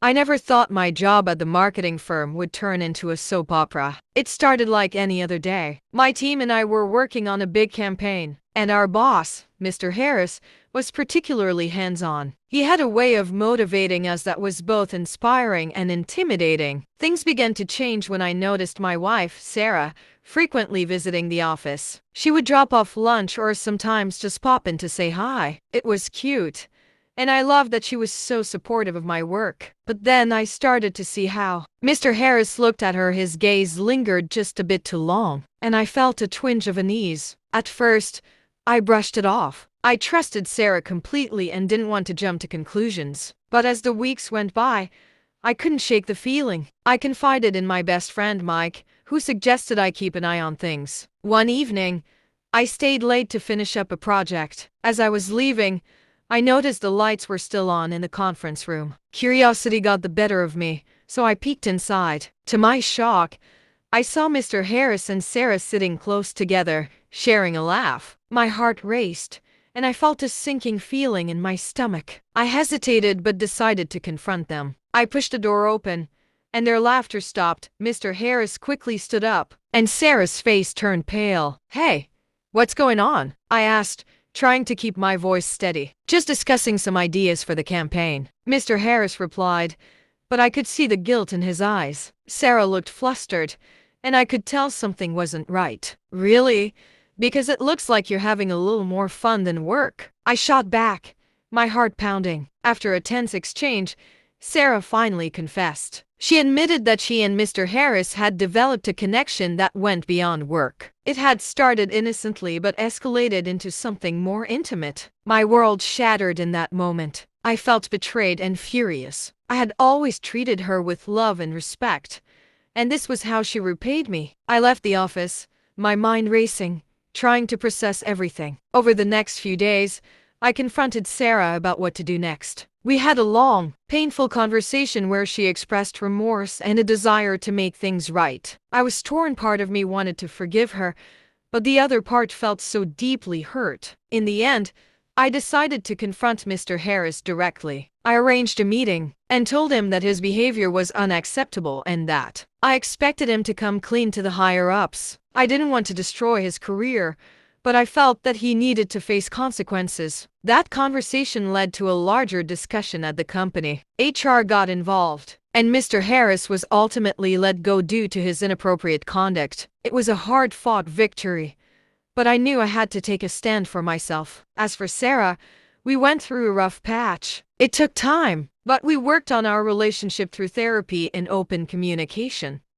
I never thought my job at the marketing firm would turn into a soap opera. It started like any other day. My team and I were working on a big campaign, and our boss, Mr. Harris, was particularly hands-on. He had a way of motivating us that was both inspiring and intimidating. Things began to change when I noticed my wife, Sarah, frequently visiting the office. She would drop off lunch or sometimes just pop in to say hi. It was cute, and I loved that she was so supportive of my work. But then I started to see how Mr. Harris looked at her. His gaze lingered just a bit too long, and I felt a twinge of unease. At first, I brushed it off. I trusted Sarah completely and didn't want to jump to conclusions. But as the weeks went by, I couldn't shake the feeling. I confided in my best friend Mike, who suggested I keep an eye on things. One evening, I stayed late to finish up a project. As I was leaving, I noticed the lights were still on in the conference room. Curiosity got the better of me, so I peeked inside. To my shock, I saw Mr. Harris and Sarah sitting close together, sharing a laugh. My heart raced, and I felt a sinking feeling in my stomach. I hesitated but decided to confront them. I pushed the door open, and their laughter stopped. Mr. Harris quickly stood up, and Sarah's face turned pale. "Hey, what's going on?" I asked, trying to keep my voice steady. "Just discussing some ideas for the campaign," Mr. Harris replied, but I could see the guilt in his eyes. Sarah looked flustered, and I could tell something wasn't right. "Really? Because it looks like you're having a little more fun than work," I shot back, my heart pounding. After a tense exchange, Sarah finally confessed. She admitted that she and Mr. Harris had developed a connection that went beyond work. It had started innocently but escalated into something more intimate. My world shattered in that moment. I felt betrayed and furious. I had always treated her with love and respect, and this was how she repaid me. I left the office, my mind racing, trying to process everything. Over the next few days, I confronted Sarah about what to do next. We had a long, painful conversation where she expressed remorse and a desire to make things right. I was torn. Part of me wanted to forgive her, but the other part felt so deeply hurt. In the end, I decided to confront Mr. Harris directly. I arranged a meeting and told him that his behavior was unacceptable and that I expected him to come clean to the higher-ups. I didn't want to destroy his career, but I felt that he needed to face consequences. That conversation led to a larger discussion at the company. HR got involved, and Mr. Harris was ultimately let go due to his inappropriate conduct. It was a hard-fought victory, but I knew I had to take a stand for myself. As for Sarah, we went through a rough patch. It took time, but we worked on our relationship through therapy and open communication.